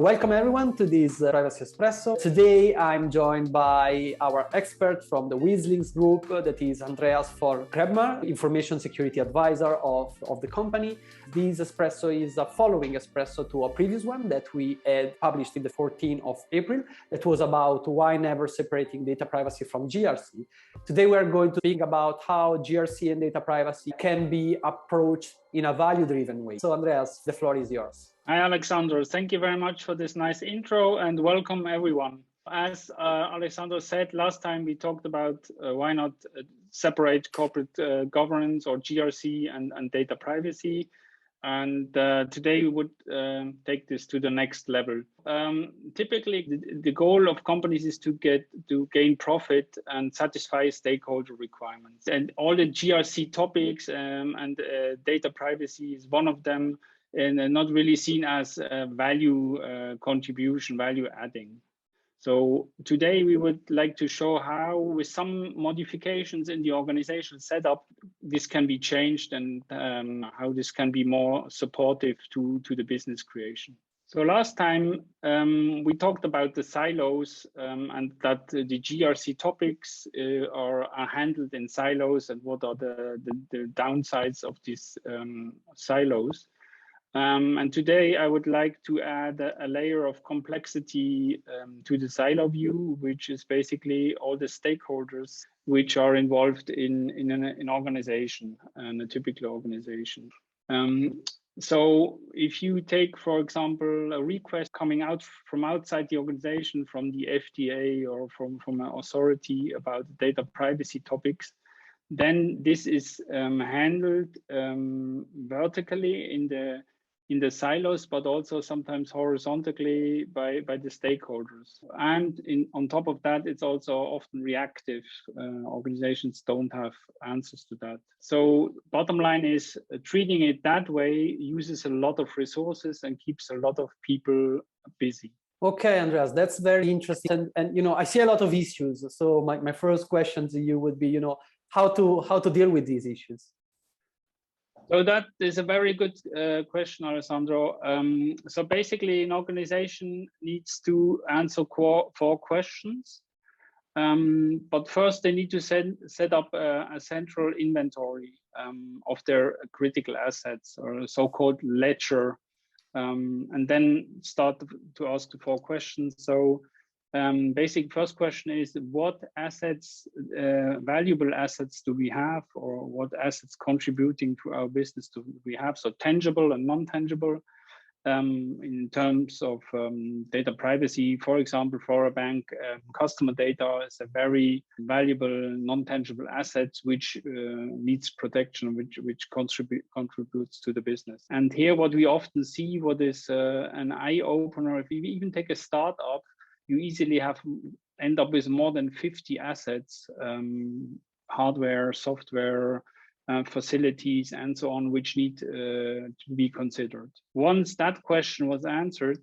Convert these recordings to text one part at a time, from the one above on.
Welcome everyone to this Privacy Espresso. Today I'm joined by our expert from the wizlynx group, that is Andreas von Grebmer, information security advisor of the company. This espresso is a following espresso to a previous one that we had published in the 14th of April. That was about why never separating data privacy from GRC. Today we are going to think about how GRC and data privacy can be approached in a value-driven way. So Andreas, the floor is yours. Hi, Alexander. Thank you very much for this nice intro and welcome everyone. As Alexander said, last time we talked about why not separate corporate governance or GRC and data privacy. And today we would take this to the next level. Typically, the goal of companies is to gain profit and satisfy stakeholder requirements. And all the GRC topics and data privacy is one of them, and not really seen as value contribution, value adding. So today we would like to show how, with some modifications in the organizational setup, this can be changed and how this can be more supportive to the business creation. So last time we talked about the silos and that the GRC topics are handled in silos and what are the downsides of these silos. And today I would like to add a layer of complexity to the silo view, which is basically all the stakeholders which are involved in an organization, and a typical organization. So if you take, for example, a request coming out from outside the organization, from the FDA or from an authority about data privacy topics, then this is handled vertically in the silos, but also sometimes horizontally by the stakeholders. And on top of that, it's also often reactive. Organizations don't have answers to that. So bottom line is treating it that way uses a lot of resources and keeps a lot of people busy. Okay, Andreas, that's very interesting. And you know, I see a lot of issues. So my first question to you would be, you know, how to deal with these issues. So that is a very good question, Alessandro. So basically, an organization needs to answer 4 questions. But first, they need to set up a central inventory of their critical assets, or a so-called ledger, and then start to ask the 4 questions. So basic first question is, what assets, valuable assets do we have, or what assets contributing to our business do we have? So tangible and non-tangible. In terms of data privacy, for example, for a bank, customer data is a very valuable non-tangible asset which needs protection, which contributes to the business. And here what we often see, what is an eye-opener, if you even take a startup, you easily end up with more than 50 assets, hardware, software, facilities, and so on, which need to be considered. Once that question was answered,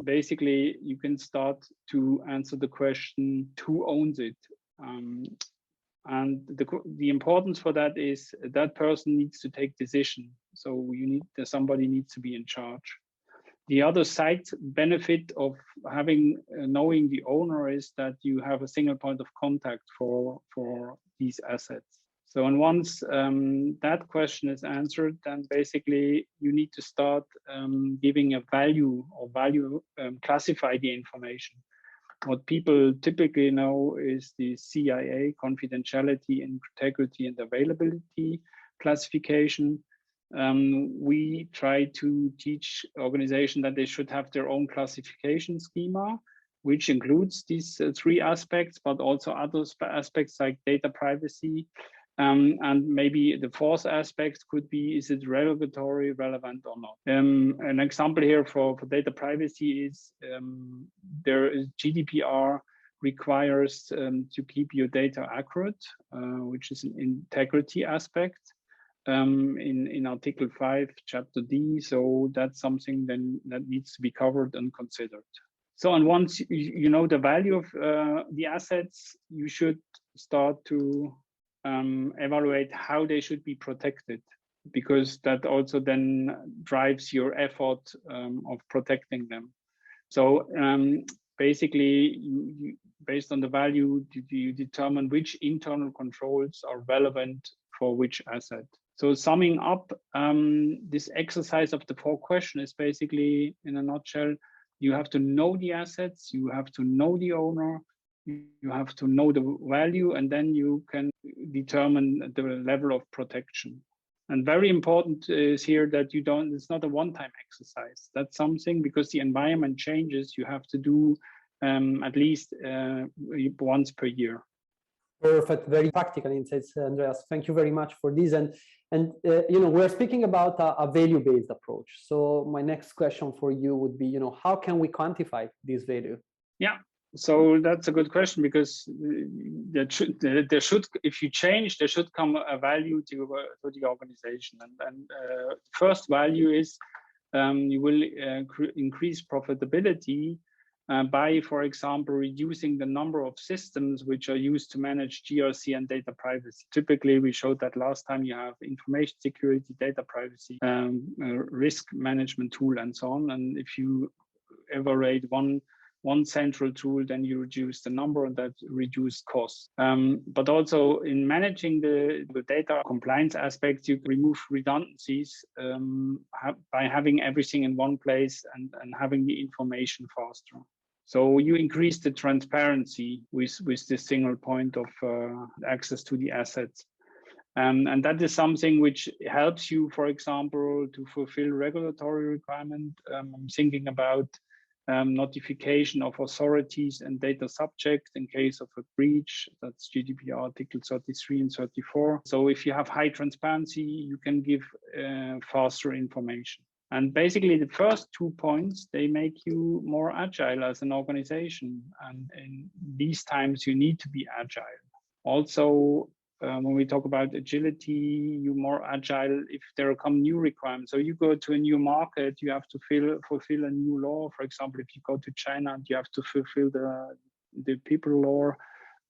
basically you can start to answer the question, who owns it? And the importance for that is that person needs to take decision. So somebody needs to be in charge. The other side benefit of knowing the owner is that you have a single point of contact for these assets. So, and once that question is answered, then basically you need to start giving a value classify the information. What people typically know is the CIA, confidentiality, integrity, and availability classification. We try to teach organizations that they should have their own classification schema, which includes these 3 aspects, but also other aspects like data privacy. And maybe the 4th aspect could be, is it regulatory relevant or not? An example here for data privacy is there is GDPR requires to keep your data accurate, which is an integrity aspect. In Article 5, Chapter D, so that's something then that needs to be covered and considered. So, and once you know the value of the assets, you should start to evaluate how they should be protected, because that also then drives your effort of protecting them. So basically, based on the value, you determine which internal controls are relevant for which asset. So summing up, this exercise of the 4 questions is basically, in a nutshell, you have to know the assets, you have to know the owner, you have to know the value, and then you can determine the level of protection. And very important is here that it's not a one-time exercise. That's something, because the environment changes, you have to do at least once per year. Perfect, very practical insights, Andreas. Thank you very much for this. And we're speaking about a value-based approach. So my next question for you would be, how can we quantify this value? Yeah, so that's a good question, because there should, if you change, there should come a value to the organization. And first value is you will increase profitability by, for example, reducing the number of systems which are used to manage GRC and data privacy. Typically, we showed that last time. You have information security, data privacy, risk management tool, and so on. And if you evaluate one central tool, then you reduce the number, and that reduces costs. But also in managing the data compliance aspect, you remove redundancies by having everything in one place and having the information faster. So you increase the transparency with this single point of access to the assets. And that is something which helps you, for example, to fulfill regulatory requirement. I'm thinking about notification of authorities and data subjects in case of a breach. That's GDPR Article 33 and 34. So if you have high transparency, you can give faster information. And basically, the first 2 points, they make you more agile as an organization. And in these times, you need to be agile. Also, when we talk about agility, you're more agile if there come new requirements. So you go to a new market, you have to fulfill a new law. For example, if you go to China, you have to fulfill the people law.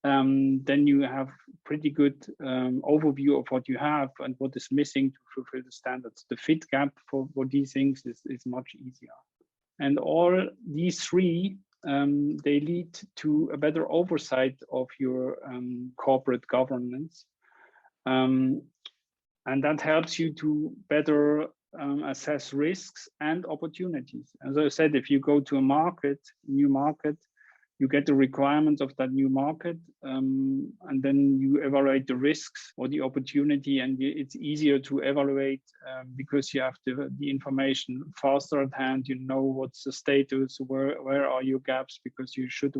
Then you have pretty good overview of what you have and what is missing to fulfill the standards. The fit gap for these things is much easier. And all these 3, they lead to a better oversight of your corporate governance. And that helps you to better assess risks and opportunities. As I said, if you go to a new market, you get the requirements of that new market, and then you evaluate the risks or the opportunity, and it's easier to evaluate because you have the information faster at hand. You know what's the status, where are your gaps, because you should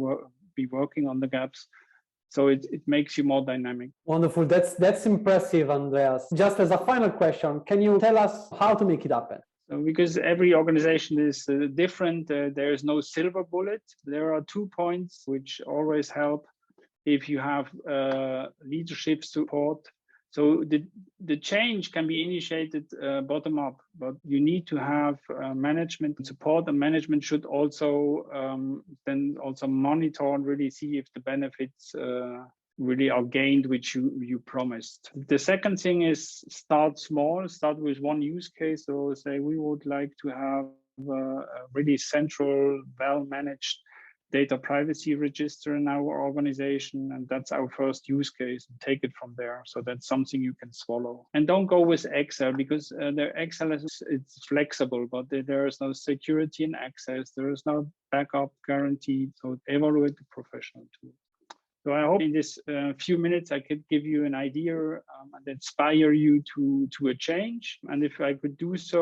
be working on the gaps. So it makes you more dynamic. Wonderful. That's impressive, Andreas. Just as a final question, can you tell us how to make it happen? Because every organization is different, there is no silver bullet. There are 2 points which always help if you have leadership support. So the change can be initiated bottom up, but you need to have management support, and management should also then also monitor and really see if the benefits really are gained, which you promised. The second thing is start small, start with one use case. So say we would like to have a really central, well-managed data privacy register in our organization, and that's our first use case. Take it from there. So that's something you can swallow. And don't go with Excel, because the Excel it's flexible, but there is no security in access. There is no backup guarantee. So evaluate the professional tool. So I hope in this few minutes I could give you an idea and inspire you to a change. And if I could do so,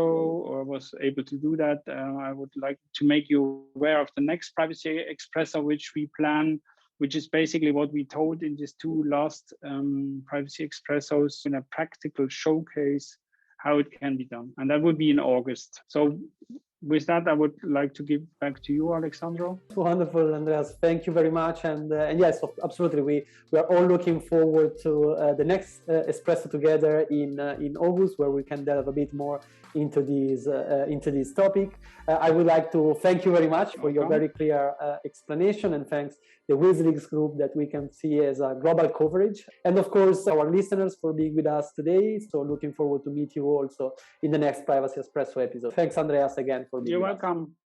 or was able to do that, I would like to make you aware of the next Privacy Espresso, which we plan, which is basically what we told in these 2 last Privacy Espressos, in a practical showcase how it can be done. And that would be in August. So with that, I would like to give back to you, Alexandro. Wonderful, Andreas. Thank you very much. And yes, absolutely. We are all looking forward to the next Espresso together in August, where we can delve a bit more into this topic. I would like to thank you very much for your very clear explanation, and thanks the wizlynx group that we can see as a global coverage. And of course, our listeners for being with us today. So looking forward to meet you also in the next Privacy Espresso episode. Thanks, Andreas, again for being with us. You're welcome.